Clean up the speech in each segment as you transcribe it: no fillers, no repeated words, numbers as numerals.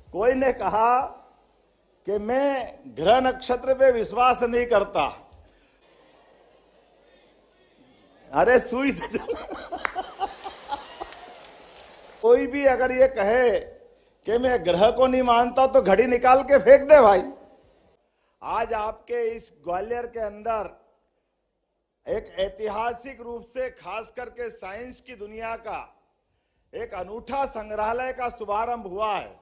कोई ने कहा कि मैं ग्रह नक्षत्र पे विश्वास नहीं करता। अरे सुई से कोई भी अगर ये कहे कि मैं ग्रह को नहीं मानता तो घड़ी निकाल के फेंक दे भाई। आज आपके इस ग्वालियर के अंदर एक ऐतिहासिक रूप से खास करके साइंस की दुनिया का एक अनूठा संग्रहालय का शुभारंभ हुआ है।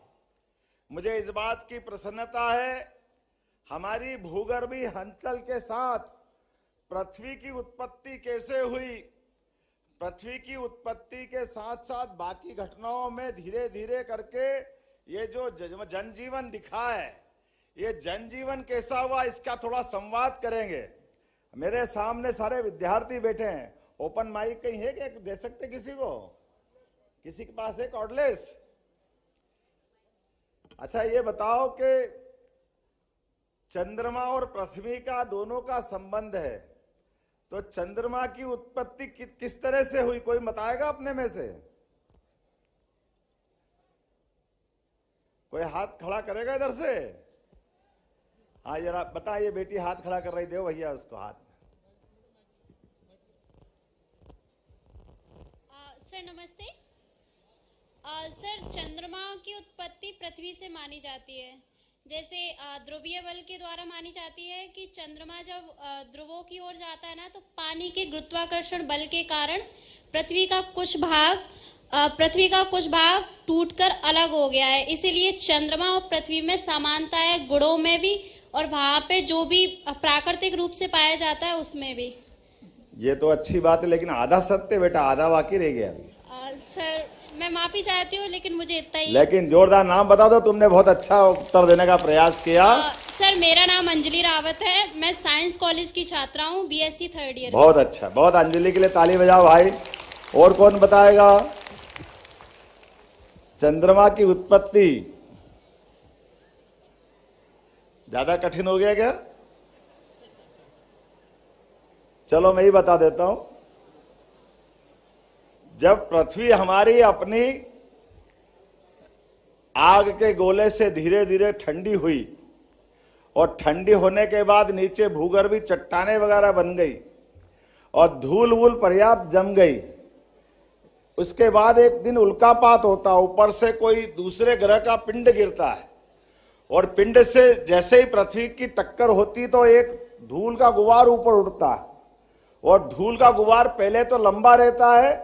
मुझे इस बात की प्रसन्नता है, हमारी भूगर्भीय हलचल के साथ पृथ्वी की उत्पत्ति कैसे हुई, पृथ्वी की उत्पत्ति के साथ साथ बाकी घटनाओं में धीरे धीरे करके ये जो जनजीवन दिखा है, ये जनजीवन कैसा हुआ, इसका थोड़ा संवाद करेंगे। मेरे सामने सारे विद्यार्थी बैठे हैं। ओपन माइक कहीं है क्या, दे सकते किसी को? किसी के पास है कॉर्डलेस? अच्छा ये बताओ कि चंद्रमा और पृथ्वी का दोनों का संबंध है, तो चंद्रमा की उत्पत्ति किस तरह से हुई, कोई बताएगा अपने में से? कोई हाथ खड़ा करेगा इधर से? हाँ जरा बताइए, बेटी हाथ खड़ा कर रही, दो भैया उसको हाथ। सर नमस्ते। सर चंद्रमा की उत्पत्ति पृथ्वी से मानी जाती है। जैसे ध्रुवीय बल के द्वारा मानी जाती है कि चंद्रमा जब ध्रुवों की ओर जाता है ना, तो पानी के गुरुत्वाकर्षण बल के कारण पृथ्वी का कुछ भाग टूटकर अलग हो गया है। इसीलिए चंद्रमा और पृथ्वी में समानता है, गुणों में भी और वहां पे जो भी प्राकृतिक रूप से पाया जाता है उसमें भी। ये तो अच्छी बात है, लेकिन आधा सत्य बेटा, आधा बाकी रह गया अभी। सर मैं माफी चाहती हूँ, लेकिन मुझे इतना ही। लेकिन जोरदार नाम बता दो, तुमने बहुत अच्छा उत्तर देने का प्रयास किया। सर मेरा नाम अंजलि रावत है, मैं साइंस कॉलेज की छात्रा हूँ, BSc 3rd ईयर। बहुत अच्छा, बहुत। अंजलि के लिए ताली बजाओ भाई। और कौन बताएगा? चंद्रमा की उत्पत्ति ज्यादा कठिन हो गया क्या? चलो मैं ही बता देता हूं। जब पृथ्वी हमारी अपनी आग के गोले से धीरे धीरे ठंडी हुई और ठंडी होने के बाद नीचे भूगर्भीय चट्टानें वगैरह बन गई और धूल वूल पर्याप्त जम गई, उसके बाद एक दिन उल्कापात होता, ऊपर से कोई दूसरे ग्रह का पिंड गिरता है और पिंड से जैसे ही पृथ्वी की टक्कर होती तो एक धूल का गुबार ऊपर उठता है और धूल का गुबार पहले तो लंबा रहता है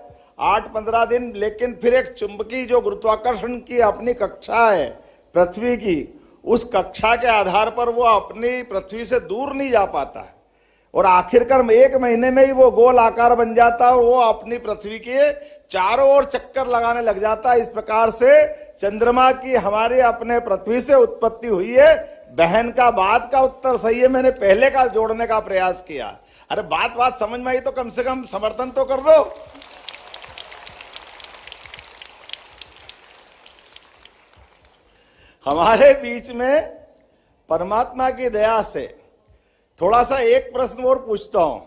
8-15 दिन, लेकिन फिर एक चुंबकीय जो गुरुत्वाकर्षण की अपनी कक्षा है पृथ्वी की, उस कक्षा के आधार पर वो अपनी पृथ्वी से दूर नहीं जा पाता है और आखिरकार 1 महीने में ही वो गोल आकार बन जाता है और वो अपनी पृथ्वी के चारों ओर चक्कर लगाने लग जाता है। इस प्रकार से चंद्रमा की हमारे अपने पृथ्वी से उत्पत्ति हुई है। बहन का बात का उत्तर सही है, मैंने पहले का जोड़ने का प्रयास किया। अरे बात समझ में आई तो कम से कम समर्थन तो कर दो। हमारे बीच में परमात्मा की दया से थोड़ा सा एक प्रश्न और पूछता हूं।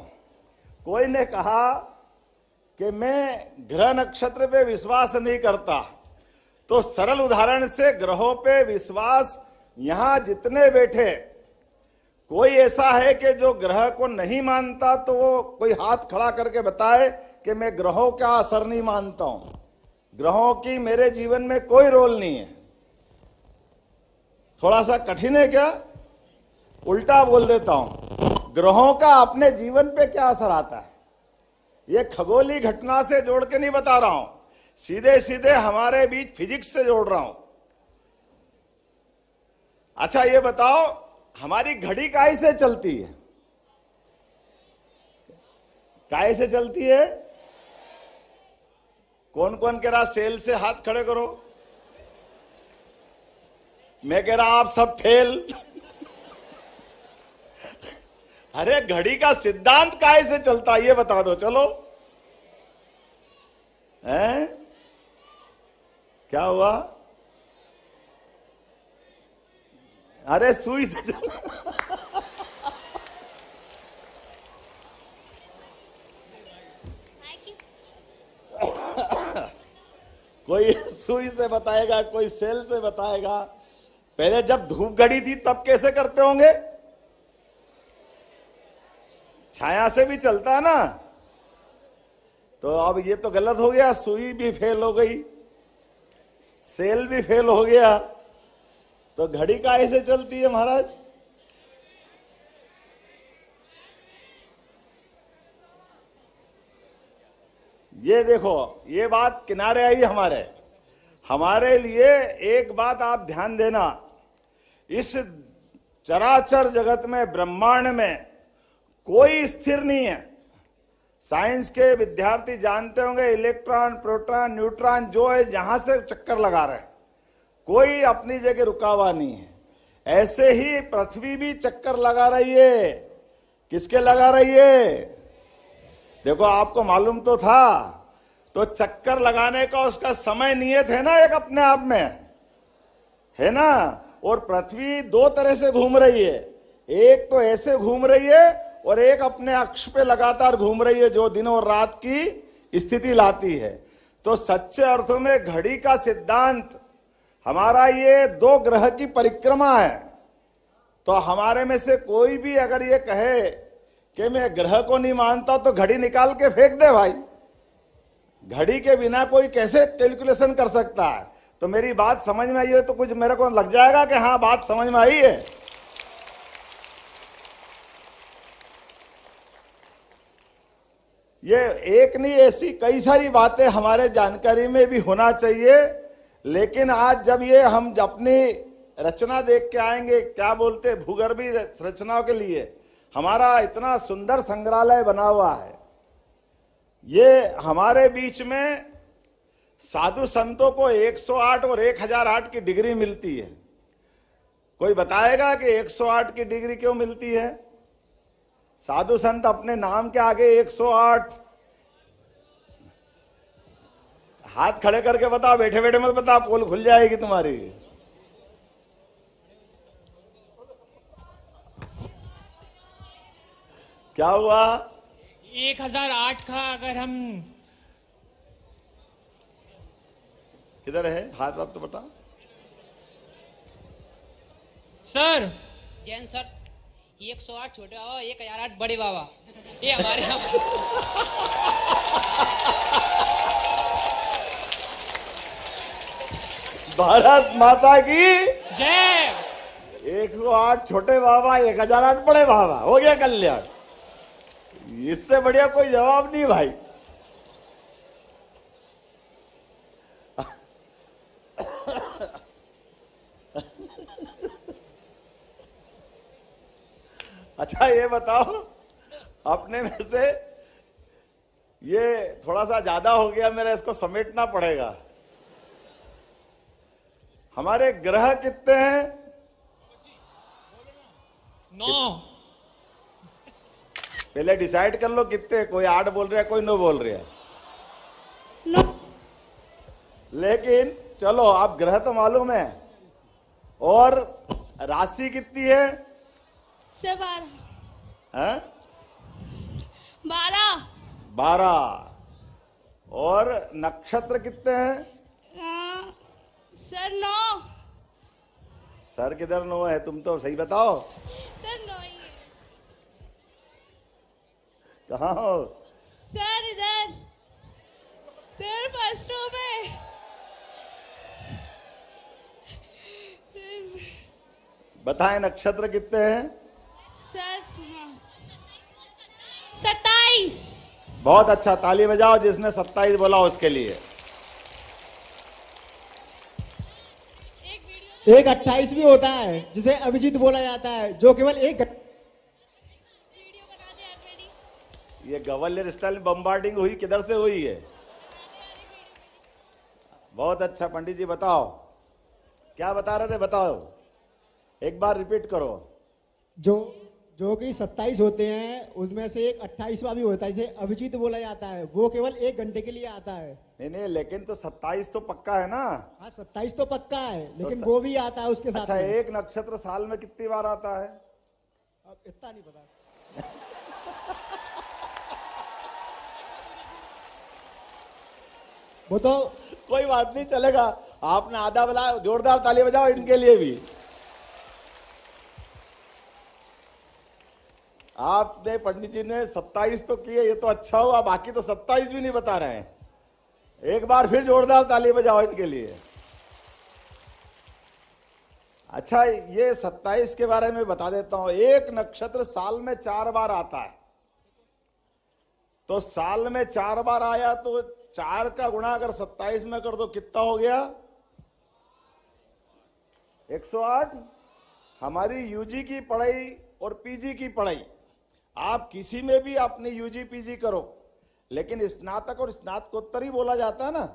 कोई ने कहा कि मैं ग्रह नक्षत्र पे विश्वास नहीं करता, तो सरल उदाहरण से ग्रहों पे विश्वास, यहां जितने बैठे कोई ऐसा है कि जो ग्रह को नहीं मानता, तो वो कोई हाथ खड़ा करके बताए कि मैं ग्रहों का असर नहीं मानता हूं, ग्रहों की मेरे जीवन में कोई रोल नहीं है। थोड़ा सा कठिन है क्या? उल्टा बोल देता हूं, ग्रहों का अपने जीवन पे क्या असर आता है, ये खगोलीय घटना से जोड़ के नहीं बता रहा हूं, सीधे सीधे हमारे बीच फिजिक्स से जोड़ रहा हूं। अच्छा ये बताओ, हमारी घड़ी काहे से चलती है? काहे से चलती है? कौन कौन कह रहा सेल से? हाथ खड़े करो। मैं कह रहा आप सब फेल। अरे घड़ी का सिद्धांत काहे से चलता है ये बता दो। चलो हैं? क्या हुआ? अरे सुई से कोई सुई से बताएगा, कोई सेल से बताएगा, पहले जब धूप घड़ी थी तब कैसे करते होंगे? छाया से भी चलता है ना। तो अब ये तो गलत हो गया, सुई भी फेल हो गई, सेल भी फेल हो गया, तो घड़ी का ऐसे चलती है महाराज? ये देखो, ये बात किनारे आई हमारे लिए। एक बात आप ध्यान देना, इस चराचर जगत में, ब्रह्मांड में कोई स्थिर नहीं है। साइंस के विद्यार्थी जानते होंगे, इलेक्ट्रॉन, प्रोटॉन, न्यूट्रॉन जो है जहां से चक्कर लगा रहे हैं, कोई अपनी जगह रुका हुआ नहीं है। ऐसे ही पृथ्वी भी चक्कर लगा रही है। किसके लगा रही है? देखो, आपको मालूम तो था, तो चक्कर लगाने का उसका समय नियत है ना, एक अपने आप में है ना। और पृथ्वी दो तरह से घूम रही है, एक तो ऐसे घूम रही है और एक अपने अक्ष पे लगातार घूम रही है, जो दिन और रात की स्थिति लाती है। तो सच्चे अर्थों में घड़ी का सिद्धांत हमारा ये दो ग्रह की परिक्रमा है। तो हमारे में से कोई भी अगर ये कहे कि मैं ग्रह को नहीं मानता, तो घड़ी निकाल के फेंक दे भाई। घड़ी के बिना कोई कैसे कैलकुलेशन कर सकता है? तो मेरी बात समझ में आई है तो कुछ मेरे को लग जाएगा कि हाँ, बात समझ में आई है। ये एक नहीं, ऐसी कई सारी बातें हमारे जानकारी में भी होना चाहिए। लेकिन आज जब ये हम अपनी रचना देख के आएंगे, क्या बोलते, भूगर्भी रचनाओं के लिए हमारा इतना सुंदर संग्रहालय बना हुआ है। ये हमारे बीच में साधु संतों को 108 और 1008 की डिग्री मिलती है। कोई बताएगा कि 108 की डिग्री क्यों मिलती है? साधु संत अपने नाम के आगे 108, हाथ खड़े करके बताओ, बैठे बैठे मत बताओ, पोल खुल जाएगी तुम्हारी। क्या हुआ? 1008 का अगर हम, किधर है हाथ? बात तो बता सर। जैन सर, 108 छोटे बाबा, 1008 बड़े बाबा, ये हमारे यहाँ। भारत माता की जय। 108 छोटे बाबा, 1008 बड़े बाबा, हो गया कल्याण। इससे बढ़िया कोई जवाब नहीं भाई। अच्छा ये बताओ, अपने में से ये थोड़ा सा ज्यादा हो गया मेरा, इसको समेटना पड़ेगा। हमारे ग्रह कितने हैं? 9। पहले डिसाइड कर लो कितने। कोई 8 बोल रहा है, कोई 9 बोल रहा है। लेकिन चलो, आप ग्रह तो मालूम है, और राशि कितनी है? 12। 12। और नक्षत्र कितने हैं? सर 9। सर किधर 9 है? तुम तो सही बताओ, सर 9 ही है। कहाँ हो? सर इधर, सर फर्स्ट रो में। बताएं नक्षत्र कितने हैं? सर 27। बहुत अच्छा, ताली बजाओ जिसने 27 बोला उसके लिए। एक 28 भी होता है जिसे अभिजीत बोला जाता है, जो केवल एक वीडियो बना दे यार मेरी। ये गवर्नर स्टाइल बम्बार्डिंग हुई, किधर से हुई है? बहुत अच्छा। पंडित जी बताओ, क्या बता रहे थे? बताओ, एक बार रिपीट करो। जो कि 27 होते हैं, उसमें से एक 28वां भी होता है जिसे अभिजीत बोला जाता है, वो केवल 1 घंटे के लिए आता है। नहीं, लेकिन तो 27 तो पक्का है ना? हाँ, 27 तो पक्का है, लेकिन तो वो भी आता है उसके साथ अच्छा, में। एक नक्षत्र साल में कितनी बार आता है? अब इतना नहीं पता। वो तो कोई बात नहीं, चलेगा। आपने आधा बुलाया, जोरदार ताली बजाओ इनके लिए भी। आपने पंडित जी ने 27 तो किए, ये तो अच्छा हुआ, बाकी तो 27 भी नहीं बता रहे हैं। एक बार फिर जोरदार ताली बजाओ इनके लिए। अच्छा, ये 27 के बारे में बता देता हूं। एक नक्षत्र साल में 4 बार आता है, तो साल में 4 बार आया तो 4 का गुणा अगर 27 में कर दो कितना हो गया? 108। हमारी यूजी की पढ़ाई और पीजी की पढ़ाई, आप किसी में भी अपनी यूजी पीजी करो, लेकिन स्नातक और स्नातकोत्तर ही बोला जाता है ना।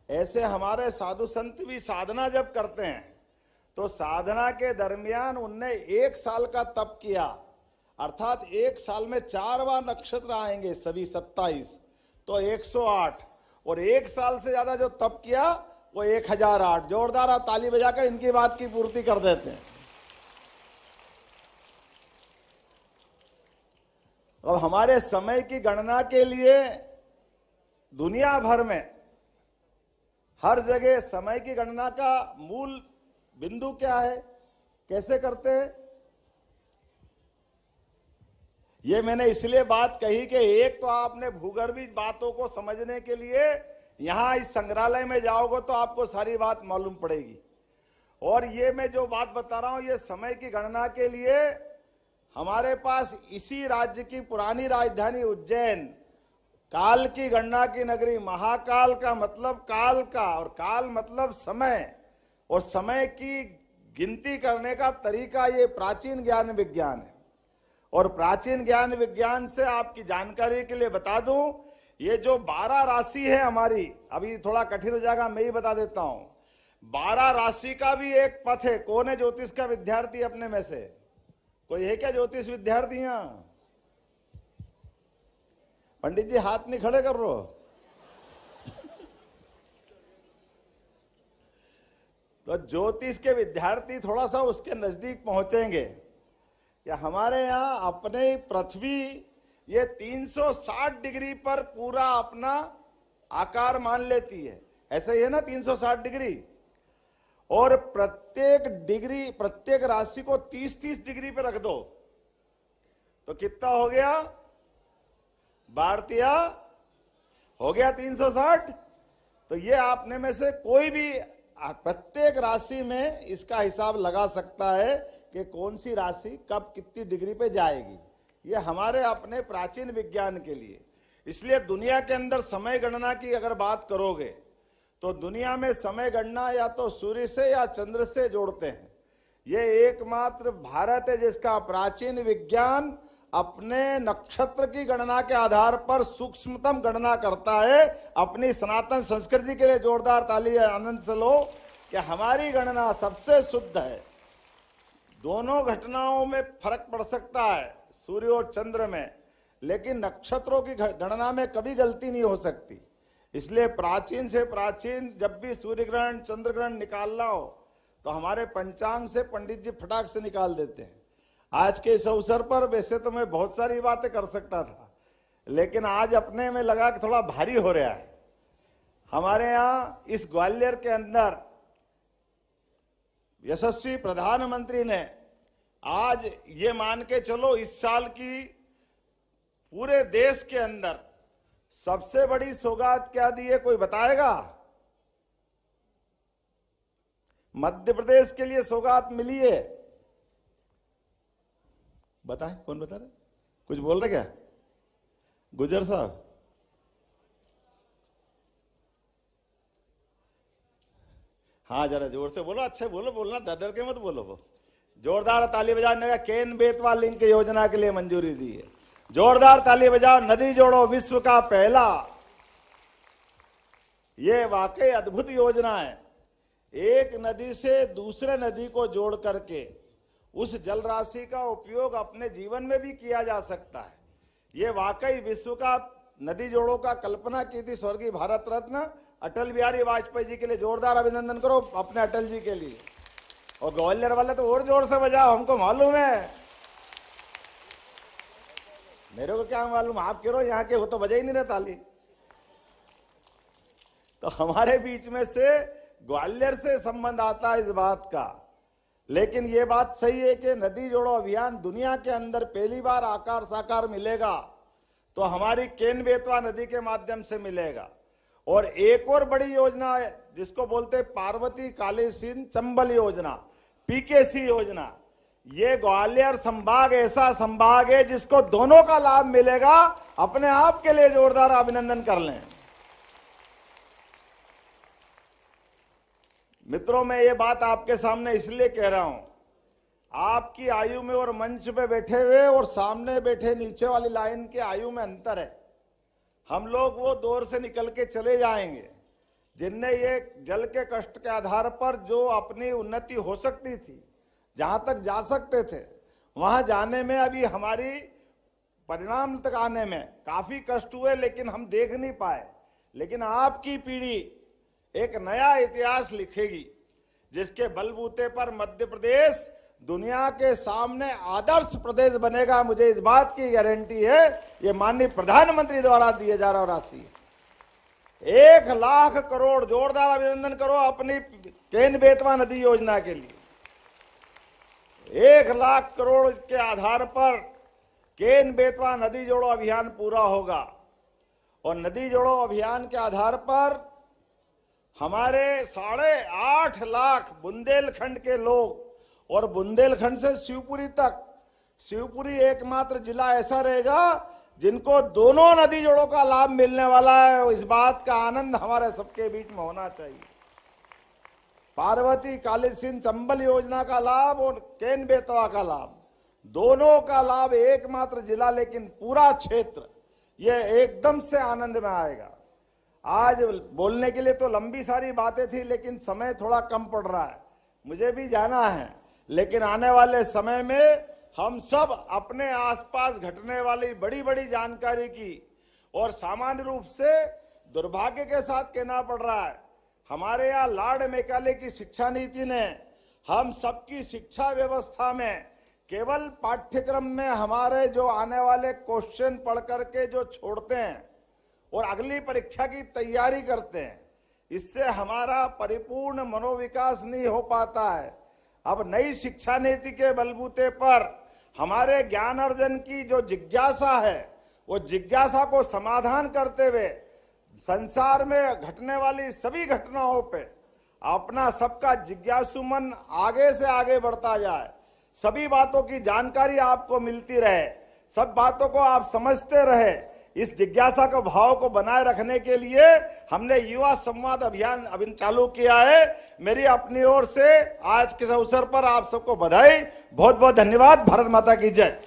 ऐसे हमारे साधु संत भी साधना जब करते हैं तो साधना के दरमियान उनने 1 साल का तप किया, अर्थात 1 साल में 4 बार नक्षत्र आएंगे, सभी 27, तो 108, और 1 साल से ज्यादा जो तप किया वो 1008। जोरदार आप ताली बजाकर इनकी बात की पूर्ति कर देते हैं। अब हमारे समय की गणना के लिए दुनिया भर में हर जगह समय की गणना का मूल बिंदु क्या है, कैसे करते हैं? ये मैंने इसलिए बात कही कि एक तो आपने भूगर्भीय बातों को समझने के लिए यहां इस संग्रहालय में जाओगे तो आपको सारी बात मालूम पड़ेगी, और ये मैं जो बात बता रहा हूं ये समय की गणना के लिए हमारे पास इसी राज्य की पुरानी राजधानी उज्जैन, काल की गणना की नगरी, महाकाल का मतलब काल का, और काल मतलब समय, और समय की गिनती करने का तरीका ये प्राचीन ज्ञान विज्ञान है। और प्राचीन ज्ञान विज्ञान से आपकी जानकारी के लिए बता दूं, ये जो 12 राशि है हमारी, अभी थोड़ा कठिन हो जाएगा, मैं ही बता देता हूं। 12 राशि का भी एक पथ है। कौन है ज्योतिष का विद्यार्थी अपने में से? कोई है क्या ज्योतिष विद्यार्थी यहां? पंडित जी हाथ नहीं खड़े कर रो। तो ज्योतिष के विद्यार्थी थोड़ा सा उसके नजदीक पहुंचेंगे कि हमारे यहाँ अपने पृथ्वी ये 360 डिग्री पर पूरा अपना आकार मान लेती है, ऐसा ही है ना 360 डिग्री, और प्रत्येक डिग्री, प्रत्येक राशि को 30-30 डिग्री पे रख दो तो कितना हो गया? भारतीय हो गया 360। तो ये आपने में से कोई भी प्रत्येक राशि में इसका हिसाब लगा सकता है कि कौन सी राशि कब कितनी डिग्री पे जाएगी। ये हमारे अपने प्राचीन विज्ञान के लिए। इसलिए दुनिया के अंदर समय गणना की अगर बात करोगे तो दुनिया में समय गणना या तो सूर्य से या चंद्र से जोड़ते हैं। ये एकमात्र भारत है जिसका प्राचीन विज्ञान अपने नक्षत्र की गणना के आधार पर सूक्ष्मतम गणना करता है। अपनी सनातन संस्कृति के लिए जोरदार ताली आनंद से लो कि हमारी गणना सबसे शुद्ध है। दोनों घटनाओं में फर्क पड़ सकता है, सूर्य और चंद्र में, लेकिन नक्षत्रों की गणना में कभी गलती नहीं हो सकती। इसलिए प्राचीन से प्राचीन जब भी सूर्य ग्रहण चंद्र ग्रहण निकालना हो तो हमारे पंचांग से पंडित जी फटाक से निकाल देते हैं। आज के इस अवसर पर वैसे तो मैं बहुत सारी बातें कर सकता था, लेकिन आज अपने में लगा कि थोड़ा भारी हो रहा है। हमारे यहाँ इस ग्वालियर के अंदर यशस्वी प्रधानमंत्री ने आज ये मान के चलो इस साल की पूरे देश के अंदर सबसे बड़ी सौगात क्या दी है, कोई बताएगा? मध्य प्रदेश के लिए सौगात मिली है, बताएं कौन बता रहे? कुछ बोल रहे क्या गुजर साहब? हाँ जरा जोर से बोलो, अच्छे बोलो, बोलना डर डर के मत बोलो। वो जोरदार ताली बजाने का केन बेतवा लिंक योजना के लिए मंजूरी दी है। जोरदार ताली बजाओ। नदी जोड़ो विश्व का पहला, ये वाकई अद्भुत योजना है। एक नदी से दूसरे नदी को जोड़ करके उस जल राशि का उपयोग अपने जीवन में भी किया जा सकता है। ये वाकई विश्व का नदी जोड़ों का कल्पना की थी स्वर्गीय भारत रत्न अटल बिहारी वाजपेयी जी के लिए। जोरदार अभिनंदन करो अपने अटल जी के लिए। और ग्वालियर वाले तो और जोर से बजाओ, हमको मालूम है। मेरे को क्या मालूम, आप कह रहे हो यहाँ के, वो तो बजा ही नहीं रहे ताली। तो हमारे बीच में से ग्वालियर से संबंध आता है इस बात का। लेकिन ये बात सही है कि नदी जोड़ो अभियान दुनिया के अंदर पहली बार आकार साकार मिलेगा तो हमारी केन बेतवा नदी के माध्यम से मिलेगा। और एक और बड़ी योजना है जिसको बोलते पार्वती काली सिंध चंबल योजना, पीकेसी योजना। ये ग्वालियर संभाग ऐसा संभाग है जिसको दोनों का लाभ मिलेगा। अपने आप के लिए जोरदार अभिनंदन कर लें। मित्रों, मैं ये बात आपके सामने इसलिए कह रहा हूं, आपकी आयु में और मंच पे बैठे हुए और सामने बैठे नीचे वाली लाइन के आयु में अंतर है। हम लोग वो दौर से निकल के चले जाएंगे जिनने ये जल के कष्ट के आधार पर जो अपनी उन्नति हो सकती थी, जहां तक जा सकते थे, वहां जाने में अभी हमारी परिणाम तक आने में काफी कष्ट हुए, लेकिन हम देख नहीं पाए। लेकिन आपकी पीढ़ी एक नया इतिहास लिखेगी जिसके बलबूते पर मध्य प्रदेश दुनिया के सामने आदर्श प्रदेश बनेगा। मुझे इस बात की गारंटी है। ये माननीय प्रधानमंत्री द्वारा दिए जा रहा राशि 1 लाख करोड़, जोरदार अभिनंदन करो अपनी केन बेतवा नदी योजना के लिए। 1 लाख करोड़ के आधार पर केन बेतवा नदी जोड़ो अभियान पूरा होगा। और नदी जोड़ो अभियान के आधार पर हमारे 8.5 लाख बुंदेलखंड के लोग, और बुंदेलखंड से शिवपुरी तक, शिवपुरी एकमात्र जिला ऐसा रहेगा जिनको दोनों नदी जोड़ों का लाभ मिलने वाला है। इस बात का आनंद हमारे सबके बीच में होना चाहिए। पार्वती काली सिंध चंबल योजना का लाभ और केन बेतवा का लाभ, दोनों का लाभ एकमात्र जिला, लेकिन पूरा क्षेत्र ये एकदम से आनंद में आएगा। आज बोलने के लिए तो लंबी सारी बातें थी, लेकिन समय थोड़ा कम पड़ रहा है, मुझे भी जाना है। लेकिन आने वाले समय में हम सब अपने आसपास घटने वाली बड़ी बड़ी जानकारी की, और सामान्य रूप से दुर्भाग्य के साथ कहना पड़ रहा है, हमारे यहाँ लॉर्ड मैकाले की शिक्षा नीति ने हम सबकी शिक्षा व्यवस्था में केवल पाठ्यक्रम में हमारे जो आने वाले क्वेश्चन पढ़ करके जो छोड़ते हैं और अगली परीक्षा की तैयारी करते हैं, इससे हमारा परिपूर्ण मनोविकास नहीं हो पाता है। अब नई शिक्षा नीति के बलबूते पर हमारे ज्ञान अर्जन की जो जिज्ञासा है, वो जिज्ञासा को समाधान करते हुए संसार में घटने वाली सभी घटनाओं पे अपना सबका जिज्ञासु मन आगे से आगे बढ़ता जाए, सभी बातों की जानकारी आपको मिलती रहे, सब बातों को आप समझते रहे। इस जिज्ञासा के भाव को बनाए रखने के लिए हमने युवा संवाद अभियान अभी चालू किया है। मेरी अपनी ओर से आज के अवसर पर आप सबको बधाई, बहुत बहुत धन्यवाद। भारत माता की जय।